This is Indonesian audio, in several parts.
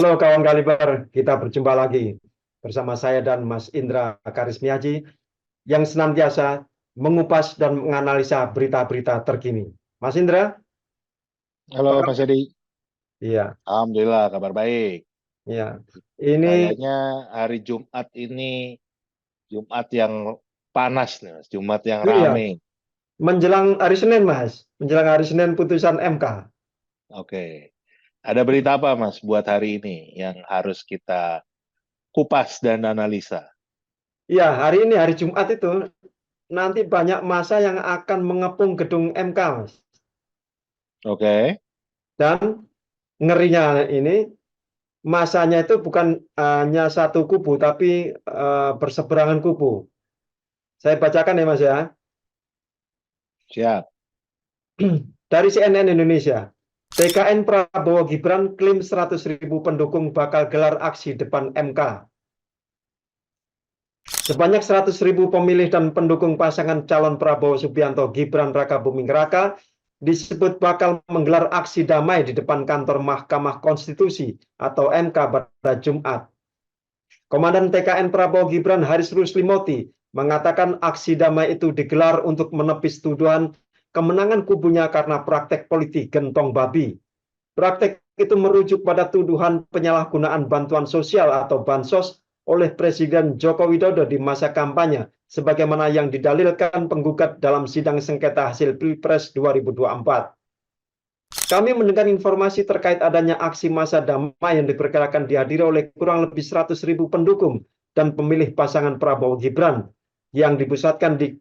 Halo kawan Kaliber, kita berjumpa lagi bersama saya dan Mas Indra Karismiaji yang senantiasa mengupas dan menganalisa berita-berita terkini. Mas Indra, Halo apa Mas kabar? Edi, Iya, Alhamdulillah kabar baik. iya. Ini Kayaknya hari Jumat ini Jumat yang panas nih Mas, Jumat yang iya, rame. menjelang hari Senin, Mas. Menjelang hari Senin putusan MK. Oke, ada berita apa Mas buat hari ini yang harus kita kupas dan analisa? Iya, hari ini hari Jumat itu nanti banyak massa yang akan mengepung gedung MK, Mas. Oke, Dan ngerinya ini masanya itu bukan hanya satu kubu tapi berseberangan kubu. Saya bacakan ya Mas ya. siap. Dari CNN Indonesia. TKN Prabowo Gibran klaim 100.000 pendukung bakal gelar aksi depan MK. Sebanyak 100.000 pemilih dan pendukung pasangan calon Prabowo Subianto Gibran Raka Buming Raka disebut bakal menggelar aksi damai di depan kantor Mahkamah Konstitusi atau MK pada Jumat. Komandan TKN Prabowo Gibran Haris Ruslimoti mengatakan aksi damai itu digelar untuk menepis tuduhan kemenangan kubunya karena praktek politik gentong babi. Praktek itu merujuk pada tuduhan penyalahgunaan bantuan sosial atau bansos oleh Presiden Joko Widodo di masa kampanye, sebagaimana yang didalilkan penggugat dalam sidang sengketa hasil Pilpres 2024. Kami mendengar informasi terkait adanya aksi massa damai yang diperkirakan dihadiri oleh kurang lebih 100.000 pendukung dan pemilih pasangan Prabowo Gibran yang dipusatkan di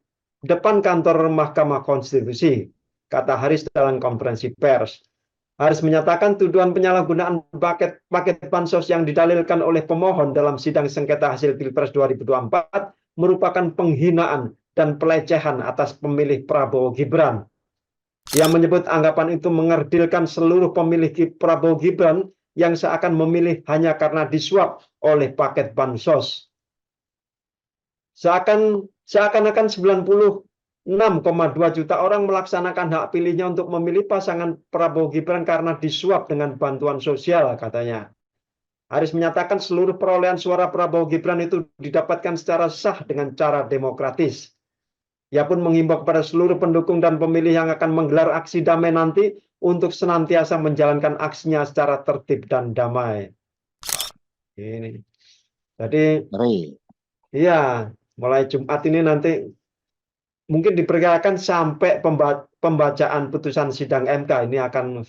depan kantor Mahkamah Konstitusi, kata Haris dalam konferensi pers. Haris menyatakan tuduhan penyalahgunaan paket bansos yang didalilkan oleh pemohon dalam sidang sengketa hasil Pilpres 2024 merupakan penghinaan dan pelecehan atas pemilih Prabowo Gibran. Ia menyebut anggapan itu mengerdilkan seluruh pemilih Prabowo Gibran yang seakan memilih hanya karena disuap oleh paket bansos. Seakan-akan 96,2 juta orang melaksanakan hak pilihnya untuk memilih pasangan Prabowo Gibran karena disuap dengan bantuan sosial, katanya. Haris menyatakan seluruh perolehan suara Prabowo Gibran itu didapatkan secara sah dengan cara demokratis. Ia pun menghimbau kepada seluruh pendukung dan pemilih yang akan menggelar aksi damai nanti untuk senantiasa menjalankan aksinya secara tertib dan damai. Ini. Jadi, Ngeri. iya, mulai Jumat ini nanti mungkin diperkirakan sampai pembacaan putusan sidang MK ini akan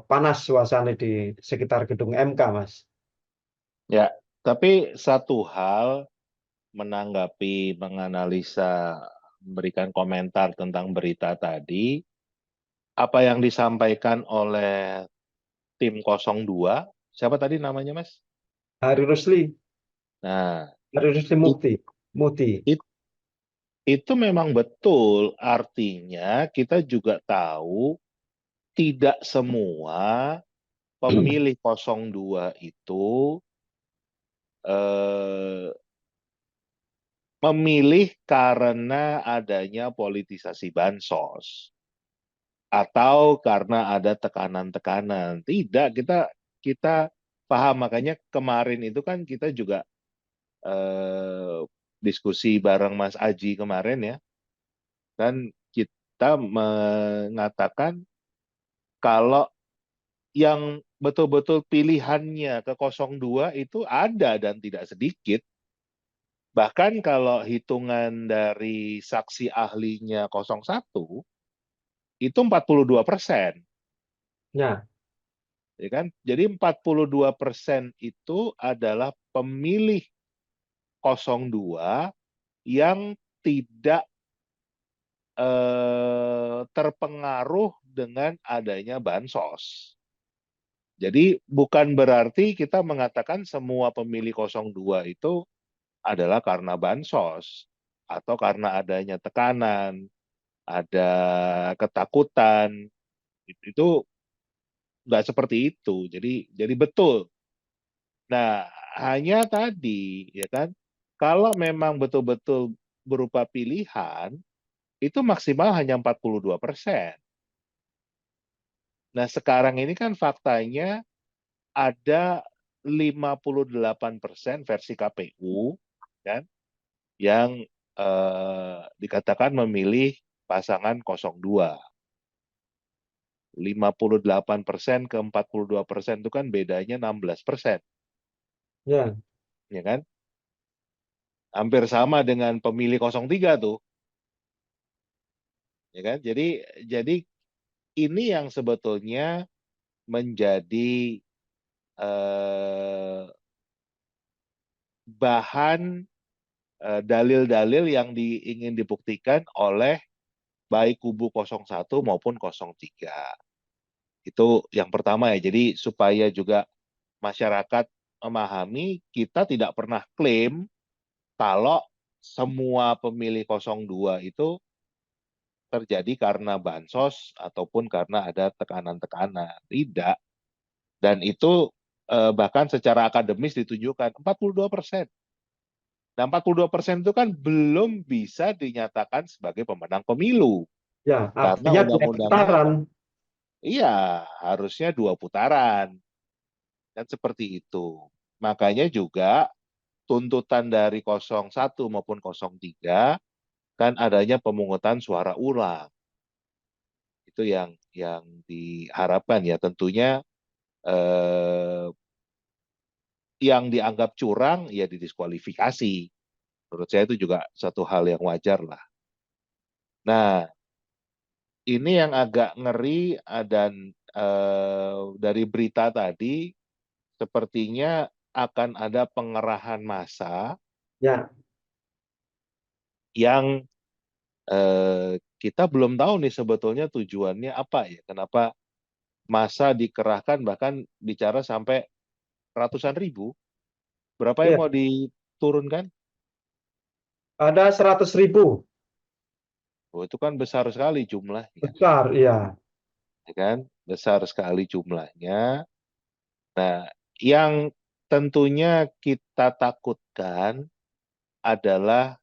panas suasana di sekitar gedung MK, Mas. Ya, tapi satu hal menanggapi, menganalisa, memberikan komentar tentang berita tadi, apa yang disampaikan oleh tim 02, siapa tadi namanya Mas? Hari Rusli, Nah, Hari Rusli it- Mukti, Muti. it- itu memang betul. Artinya kita juga tahu tidak semua pemilih 02 itu eh, memilih karena adanya politisasi bansos atau karena ada tekanan-tekanan. Tidak, kita paham. Makanya kemarin itu kan kita juga eh, diskusi bareng Mas Aji kemarin ya. Dan kita mengatakan kalau yang betul-betul pilihannya ke 02 itu ada dan tidak sedikit. Bahkan kalau hitungan dari saksi ahlinya 01, itu 42%. Ya, Ya kan? Jadi 42% itu adalah pemilih 02 yang tidak terpengaruh dengan adanya bansos. Jadi bukan berarti kita mengatakan semua pemilih 02 itu adalah karena bansos atau karena adanya tekanan, ada ketakutan. Itu nggak seperti itu. Jadi betul. Nah, hanya tadi ya kan, kalau memang betul-betul berupa pilihan, itu maksimal hanya 42%. Nah, sekarang ini kan faktanya ada 58% versi KPU kan, yang dikatakan memilih pasangan 02. 58% ke 42% itu kan bedanya 16%, Ya, ya kan? Hampir sama dengan pemilih 03 tuh, ya kan? Jadi ini yang sebetulnya menjadi eh, bahan dalil-dalil yang ingin dibuktikan oleh baik kubu 01 maupun 03. Itu yang pertama ya. Jadi supaya juga masyarakat memahami, kita tidak pernah klaim kalau semua pemilih 02 itu terjadi karena bansos ataupun karena ada tekanan-tekanan. Tidak. Dan itu bahkan secara akademis ditunjukkan 42%. Nah, 42% itu kan belum bisa dinyatakan sebagai pemenang pemilu. ya, Karena artinya dua undang-undangnya, putaran. iya, harusnya 2 putaran. Dan seperti itu. Makanya juga tuntutan dari 01 maupun 03 kan adanya pemungutan suara ulang. Itu yang diharapkan ya. Tentunya eh, yang dianggap curang ya didiskualifikasi. Menurut saya itu juga satu hal yang wajar lah. Nah, ini yang agak ngeri dan dari berita tadi sepertinya akan ada pengerahan massa Ya, yang kita belum tahu nih sebetulnya tujuannya apa ya. Kenapa massa dikerahkan bahkan bicara sampai ratusan ribu. Berapa yang ya, mau diturunkan? ada 100.000 Oh, itu kan besar sekali jumlahnya, besar, ya, ya kan? Besar sekali jumlahnya. Nah, yang tentunya kita takutkan adalah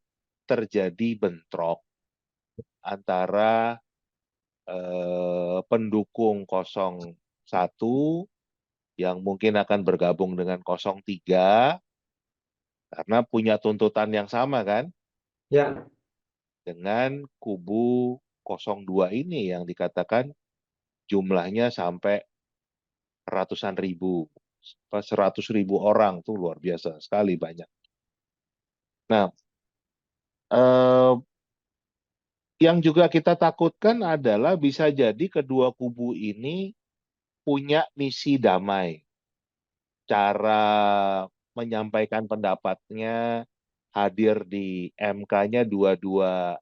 terjadi bentrok antara pendukung 01 yang mungkin akan bergabung dengan 03 karena punya tuntutan yang sama kan ya, dengan kubu 02 ini yang dikatakan jumlahnya sampai ratusan ribu, 100.000 orang tuh luar biasa sekali banyak. Nah, eh, yang juga kita takutkan adalah bisa jadi kedua kubu ini punya misi damai. Cara menyampaikan pendapatnya hadir di MK-nya dua-dua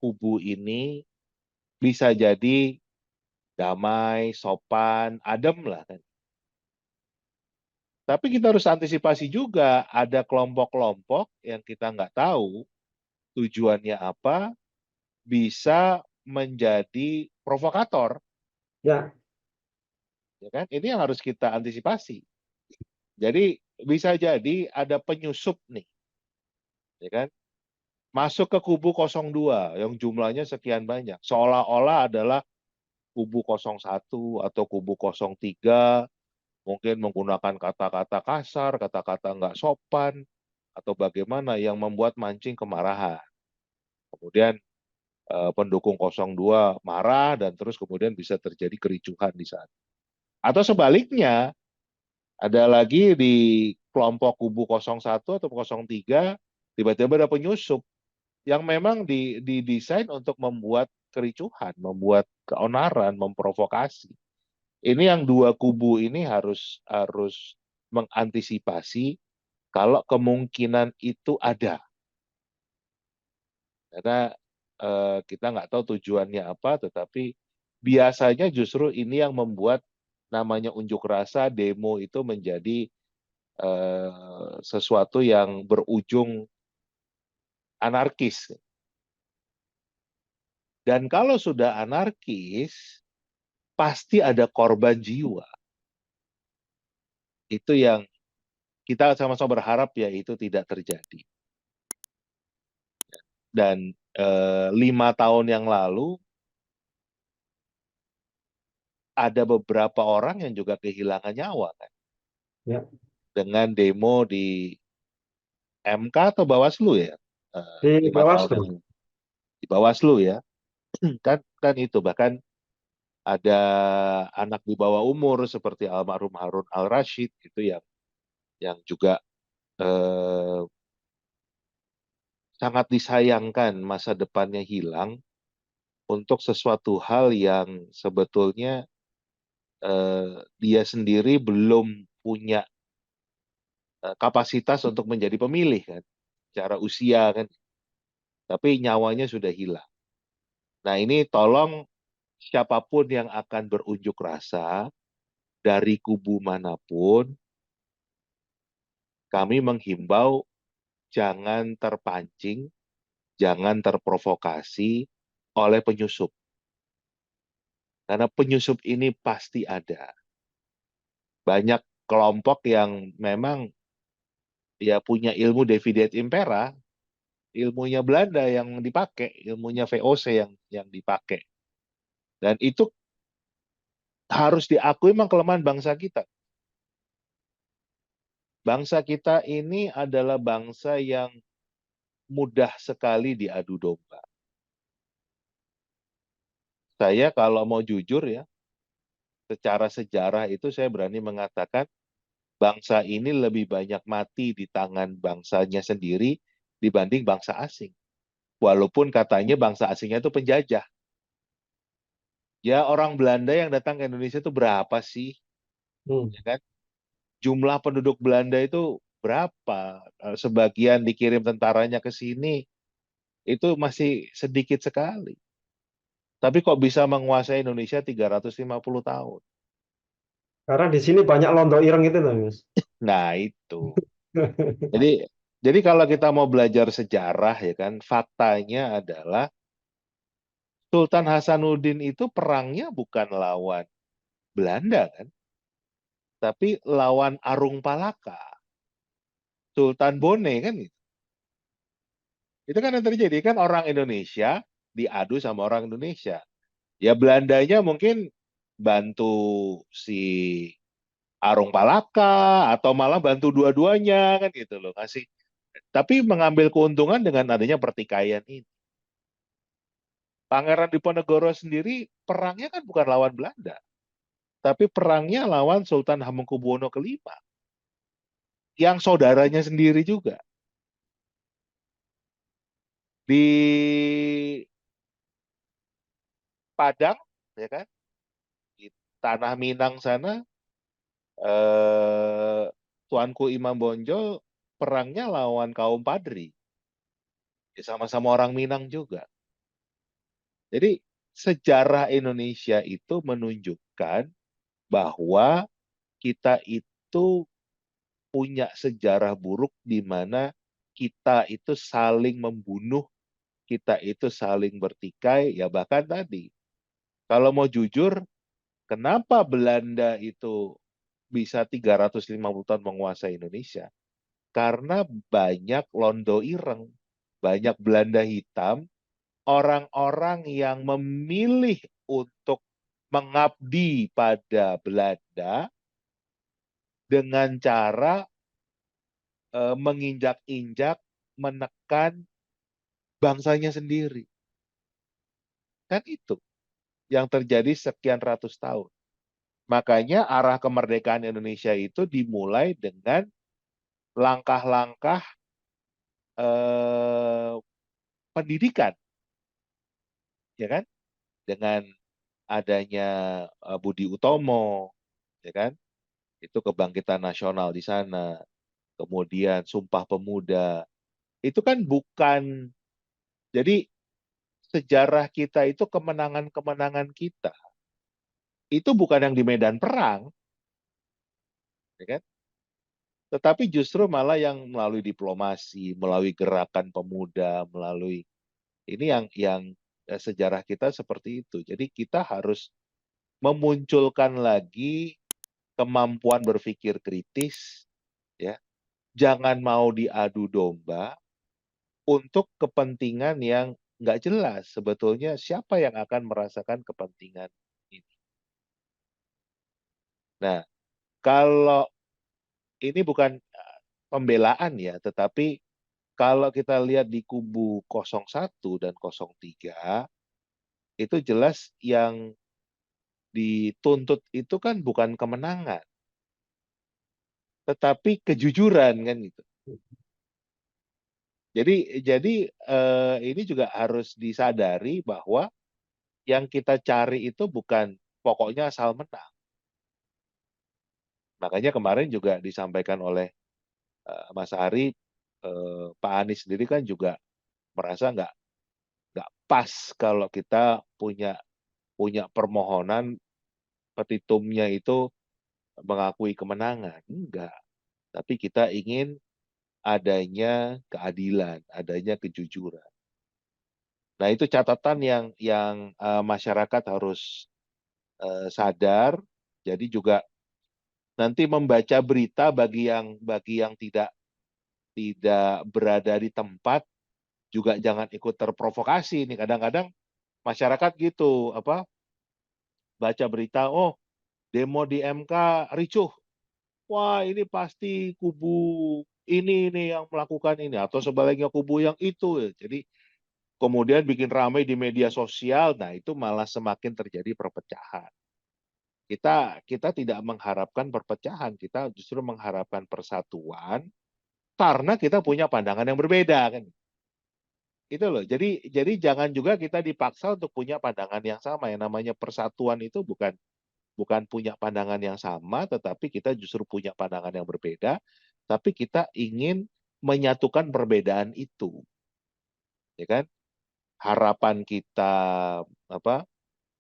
kubu ini bisa jadi damai, sopan, adem lah kan. Tapi kita harus antisipasi juga ada kelompok-kelompok yang kita nggak tahu tujuannya apa bisa menjadi provokator, ya, ya kan? Ini yang harus kita antisipasi. Jadi bisa jadi ada penyusup nih, ya kan? Masuk ke kubu 02 yang jumlahnya sekian banyak, seolah-olah adalah kubu 01 atau kubu 03 mungkin menggunakan kata-kata kasar, kata-kata nggak sopan, atau bagaimana yang membuat mancing kemarahan. Kemudian pendukung 02 marah dan terus kemudian bisa terjadi kericuhan di sana. Atau sebaliknya, ada lagi di kelompok kubu 01 atau 03, tiba-tiba ada penyusup yang memang didesain untuk membuat kericuhan, membuat keonaran, memprovokasi. Ini yang dua kubu ini harus harus mengantisipasi kalau kemungkinan itu ada. Karena kita nggak tahu tujuannya apa, tetapi biasanya justru ini yang membuat namanya unjuk rasa, demo itu menjadi sesuatu yang berujung anarkis. Dan kalau sudah anarkis, pasti ada korban jiwa. Itu yang kita sama-sama berharap ya itu tidak terjadi. Dan 5 tahun yang lalu ada beberapa orang yang juga kehilangan nyawa kan. ya. dengan demo di MK atau Bawaslu ya, Di 5 tahun Bawaslu. yang di Bawaslu ya. kan kan itu bahkan ada anak di bawah umur seperti almarhum Harun Al-Rashid gitu yang juga eh, sangat disayangkan masa depannya hilang untuk sesuatu hal yang sebetulnya dia sendiri belum punya kapasitas untuk menjadi pemilih kan, secara usia kan, tapi nyawanya sudah hilang. Nah ini tolong siapapun yang akan berunjuk rasa dari kubu manapun, kami menghimbau jangan terpancing, jangan terprovokasi oleh penyusup. Karena penyusup ini pasti ada. Banyak kelompok yang memang ya punya ilmu Divide et Impera, ilmunya Belanda yang dipakai, ilmunya VOC yang dipakai. Dan itu harus diakui memang kelemahan bangsa kita. Bangsa kita ini adalah bangsa yang mudah sekali diadu domba. Saya kalau mau jujur ya, secara sejarah itu saya berani mengatakan bangsa ini lebih banyak mati di tangan bangsanya sendiri dibanding bangsa asing. Walaupun katanya bangsa asingnya itu penjajah. Ya orang Belanda yang datang ke Indonesia itu berapa sih? Hmm. Ya kan? Jumlah penduduk Belanda itu berapa? Sebagian dikirim tentaranya ke sini, itu masih sedikit sekali. Tapi kok bisa menguasai Indonesia 350 tahun? Karena di sini banyak londo ireng itu loh, Mas. Nah, itu. Jadi jadi kalau kita mau belajar sejarah ya kan, faktanya adalah Sultan Hasanuddin itu perangnya bukan lawan Belanda kan, tapi lawan Arung Palaka, Sultan Bone kan gitu. Itu kan yang terjadi kan orang Indonesia diadu sama orang Indonesia. Ya Belandanya mungkin bantu si Arung Palaka atau malah bantu dua-duanya kan gitu loh ngasih. Tapi mengambil keuntungan dengan adanya pertikaian ini. Pangeran Diponegoro sendiri perangnya kan bukan lawan Belanda, tapi perangnya lawan Sultan Hamengkubuwono kelima, yang saudaranya sendiri juga. Di Padang, ya kan, di tanah Minang sana, eh, Tuanku Imam Bonjol perangnya lawan kaum Padri, ya sama-sama orang Minang juga. Jadi sejarah Indonesia itu menunjukkan bahwa kita itu punya sejarah buruk di mana kita itu saling membunuh, kita itu saling bertikai, ya bahkan tadi, kalau mau jujur, kenapa Belanda itu bisa 350 tahun menguasai Indonesia? Karena banyak londo ireng, banyak Belanda hitam, orang-orang yang memilih untuk mengabdi pada Belanda dengan cara menginjak-injak, menekan bangsanya sendiri. Kan itu yang terjadi sekian ratus tahun. Makanya arah kemerdekaan Indonesia itu dimulai dengan langkah-langkah eh, pendidikan, ya kan? Dengan adanya Budi Utomo, ya kan? Itu kebangkitan nasional di sana. Kemudian Sumpah Pemuda. Itu kan bukan, jadi sejarah kita itu kemenangan-kemenangan kita. Itu bukan yang di medan perang, ya kan? Tetapi justru malah yang melalui diplomasi, melalui gerakan pemuda, melalui ini yang sejarah kita seperti itu. Jadi kita harus memunculkan lagi kemampuan berpikir kritis, ya. Jangan mau diadu domba untuk kepentingan yang nggak jelas. Sebetulnya siapa yang akan merasakan kepentingan ini? Nah, kalau ini bukan pembelaan ya, tetapi kalau kita lihat di kubu 01 dan 03, itu jelas yang dituntut itu kan bukan kemenangan, tetapi kejujuran kan gitu. Jadi ini juga harus disadari bahwa yang kita cari itu bukan pokoknya asal menang. Makanya kemarin juga disampaikan oleh Mas Ari, Pak Anies sendiri kan juga merasa nggak pas kalau kita punya permohonan petitumnya itu mengakui kemenangan. Enggak. Tapi kita ingin adanya keadilan, adanya kejujuran. Nah, itu catatan yang masyarakat harus sadar. Jadi juga nanti membaca berita bagi yang tidak berada di tempat juga jangan ikut terprovokasi. Nih kadang-kadang masyarakat gitu baca berita, oh demo di MK ricuh. Wah, ini pasti kubu ini yang melakukan ini atau sebaliknya kubu yang itu. Jadi kemudian bikin ramai di media sosial. Nah, itu malah semakin terjadi perpecahan. Kita tidak mengharapkan perpecahan, kita justru mengharapkan persatuan karena kita punya pandangan yang berbeda kan. Itu loh. Jadi jangan juga kita dipaksa untuk punya pandangan yang sama. Yang namanya persatuan itu bukan punya pandangan yang sama, tetapi kita justru punya pandangan yang berbeda, tapi kita ingin menyatukan perbedaan itu, ya kan? Harapan kita apa?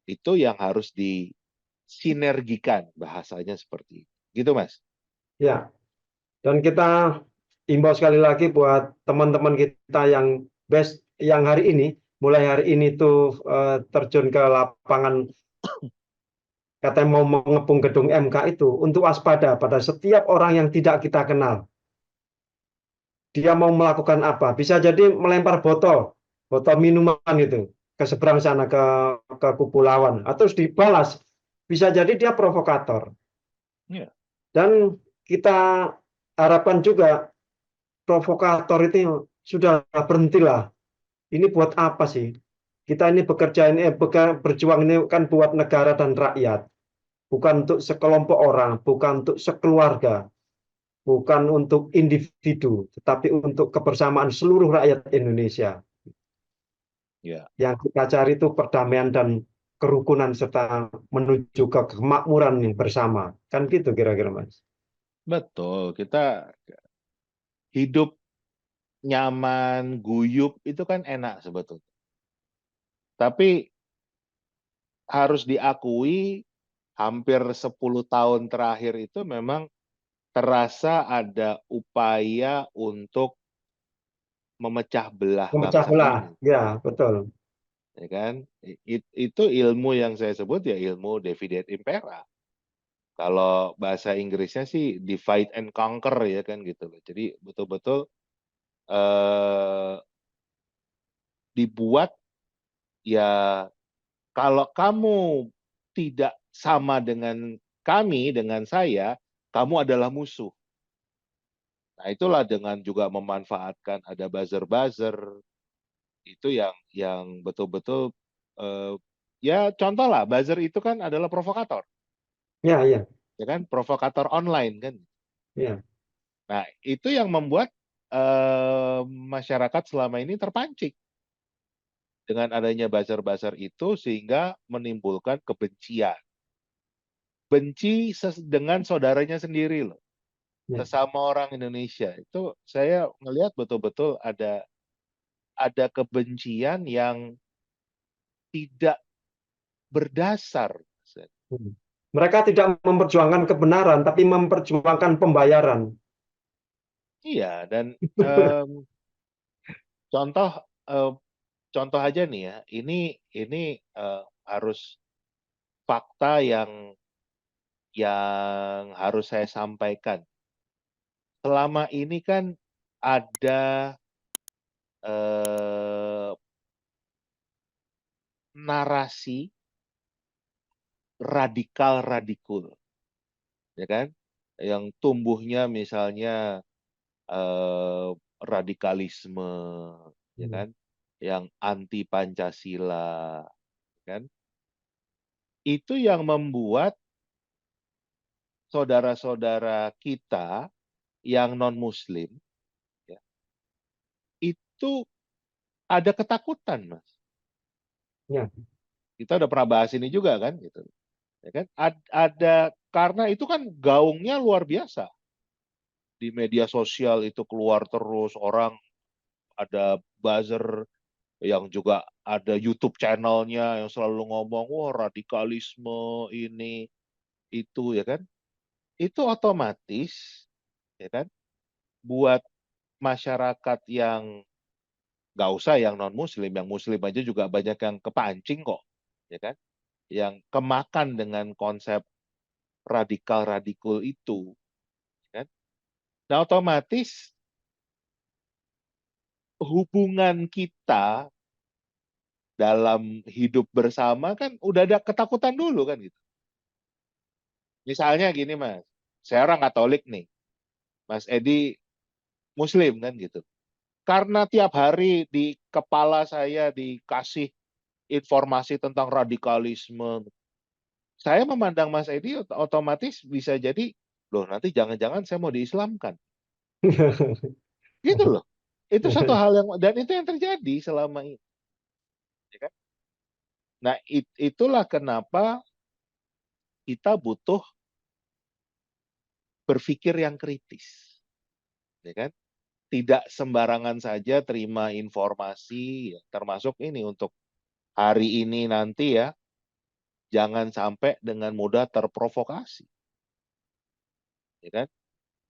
Itu yang harus disinergikan bahasanya seperti itu. Gitu, Mas. Ya, dan kita imbau sekali lagi buat teman-teman kita yang hari ini, mulai hari ini tuh terjun ke lapangan, katanya mau mengepung gedung MK itu, untuk waspada pada setiap orang yang tidak kita kenal. Dia mau melakukan apa? Bisa jadi melempar botol minuman itu ke seberang sana ke kubu lawan, atau dibalas. Bisa jadi dia provokator. Ya. Dan kita harapkan juga provokator itu sudah berhentilah. Ini buat apa sih? Kita ini bekerja ini berjuang ini kan buat negara dan rakyat, bukan untuk sekelompok orang, bukan untuk sekeluarga, bukan untuk individu, tetapi untuk kebersamaan seluruh rakyat Indonesia. Ya, Yang kita cari itu perdamaian dan kerukunan serta menuju ke kemakmuran yang bersama. Kan gitu kira-kira, Mas. betul. Kita hidup nyaman, guyup itu kan enak sebetulnya. Tapi harus diakui hampir 10 tahun terakhir itu memang terasa ada upaya untuk memecah belah Memecah bangsa belah. ini, Ya, betul. ya kan? Itu ilmu yang saya sebut ya ilmu divide et impera. Kalau bahasa Inggrisnya sih divide and conquer ya kan gitu loh. Jadi betul-betul eh, dibuat ya kalau kamu tidak sama dengan kami, dengan saya, kamu adalah musuh. Nah, itulah dengan juga memanfaatkan ada buzzer-buzzer itu yang betul-betul eh, ya contoh lah buzzer itu kan adalah provokator, Ya, ya, ya kan provokator online kan. ya. Nah, itu yang membuat masyarakat selama ini terpancing dengan adanya buzzer-buzzer itu sehingga menimbulkan kebencian. Benci dengan saudaranya sendiri loh, Ya. sesama orang Indonesia. Itu saya melihat betul-betul ada kebencian yang tidak berdasar. Hmm. Mereka tidak memperjuangkan kebenaran, tapi memperjuangkan pembayaran. Iya, dan em, contoh eh, contoh aja nih ya, ini harus fakta yang harus saya sampaikan. Selama ini kan ada eh, narasi radikal radikul, ya kan? yang tumbuhnya misalnya radikalisme, ya kan, yang anti Pancasila, kan, itu yang membuat saudara-saudara kita yang non-Muslim, ya, itu ada ketakutan, Mas. Ya. Kita udah pernah bahas ini juga kan, gitu, ya kan? Ada karena itu kan gaungnya luar biasa di media sosial itu keluar terus orang ada buzzer yang juga ada YouTube channelnya yang selalu ngomong wah radikalisme ini itu ya kan itu otomatis ya kan buat masyarakat yang nggak usah yang non muslim yang muslim aja juga banyak yang kepancing kok ya kan yang kemakan dengan konsep radikal radikal itu ya kan nah otomatis hubungan kita dalam hidup bersama kan udah ada ketakutan dulu kan gitu. Misalnya gini Mas, saya orang Katolik nih, Mas Edi Muslim kan gitu. Karena tiap hari di kepala saya dikasih informasi tentang radikalisme, saya memandang Mas Edi otomatis bisa jadi, loh nanti jangan-jangan saya mau diislamkan. Gitu loh. Itu satu hal yang, dan itu yang terjadi selama ini. Ya kan? Nah itulah kenapa kita butuh berpikir yang kritis. Ya kan? Tidak sembarangan saja terima informasi, ya, termasuk ini untuk hari ini nanti ya, jangan sampai dengan mudah terprovokasi, ya kan?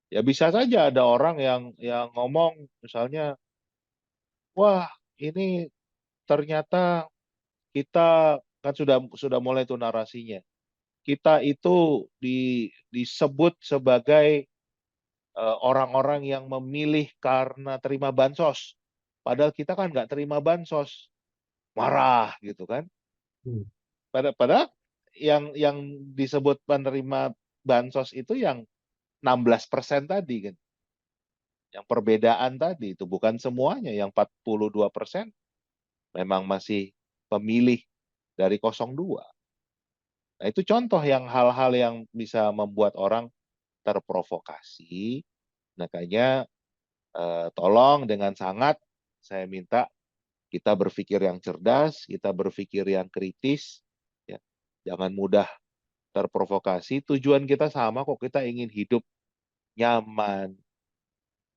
Ya bisa saja ada orang yang ngomong misalnya, wah ini ternyata kita kan sudah mulai tuh narasinya, kita itu disebut sebagai orang-orang yang memilih karena terima bansos, padahal kita kan nggak terima bansos, marah gitu kan? Padahal yang disebut penerima bansos itu yang 16% tadi kan. Yang perbedaan tadi itu bukan semuanya, yang 42% memang masih pemilih dari 02. Nah, itu contoh yang hal-hal yang bisa membuat orang terprovokasi. Makanya tolong dengan sangat saya minta kita berpikir yang cerdas, kita berpikir yang kritis, ya. Jangan mudah terprovokasi. Tujuan kita sama kok, kita ingin hidup nyaman,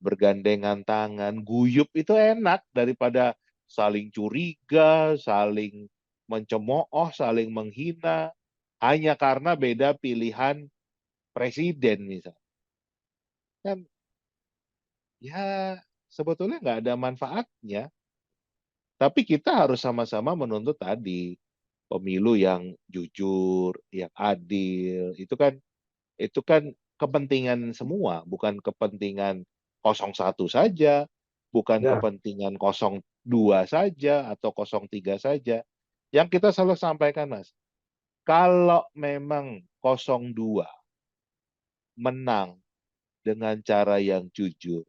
bergandengan tangan, guyup itu enak daripada saling curiga, saling mencemooh, saling menghina, hanya karena beda pilihan presiden misalnya. Kan ya sebetulnya nggak ada manfaatnya. Tapi kita harus sama-sama menuntut tadi pemilu yang jujur, yang adil. Itu kan kepentingan semua, bukan kepentingan 01 saja, bukan Ya, kepentingan 02 saja atau 03 saja. Yang kita selalu sampaikan, Mas, kalau memang 02 menang dengan cara yang jujur,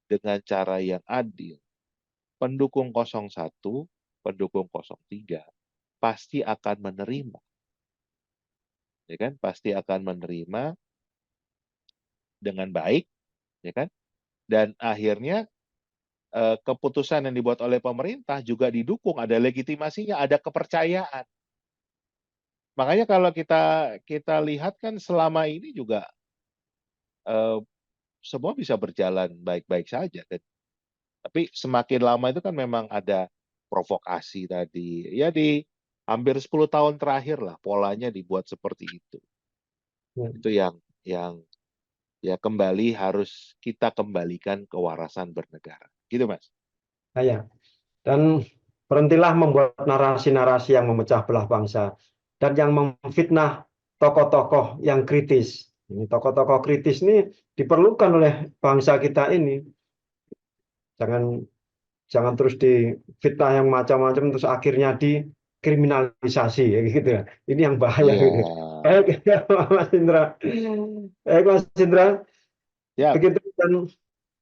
dengan cara yang adil, pendukung 01, pendukung 03 pasti akan menerima, ya kan? Pasti akan menerima dengan baik, ya kan? Dan akhirnya keputusan yang dibuat oleh pemerintah juga didukung, ada legitimasinya, ada kepercayaan. Makanya kalau kita kita lihat kan selama ini juga eh, semua bisa berjalan baik-baik saja kan. Tapi semakin lama itu kan memang ada provokasi tadi. Ya di hampir 10 tahun terakhir lah polanya dibuat seperti itu. ya, Itu yang ya kembali harus kita kembalikan kewarasan bernegara. Gitu, Mas. ya. Dan berhentilah membuat narasi-narasi yang memecah belah bangsa dan yang memfitnah tokoh-tokoh yang kritis. Ini tokoh-tokoh kritis ini diperlukan oleh bangsa kita ini. Jangan jangan terus difitnah yang macam-macam terus akhirnya kriminalisasi ya gitu ya. Ini yang bahaya Iya. gitu. Baik, Mas Indra. Baik, Mas Indra. Ya, Begitu dan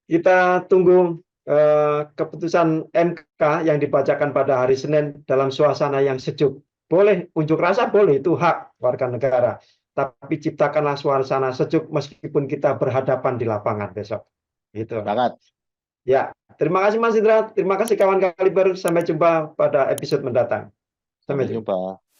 kita tunggu keputusan MK yang dibacakan pada hari Senin dalam suasana yang sejuk. Boleh unjuk rasa, boleh, itu hak warga negara. Tapi ciptakanlah suasana sejuk meskipun kita berhadapan di lapangan besok. Gitu. sepakat. Ya, terima kasih Mas Indra. Terima kasih kawan Kaliber. Sampai jumpa pada episode mendatang. Sampai Sampai jumpa. jumpa.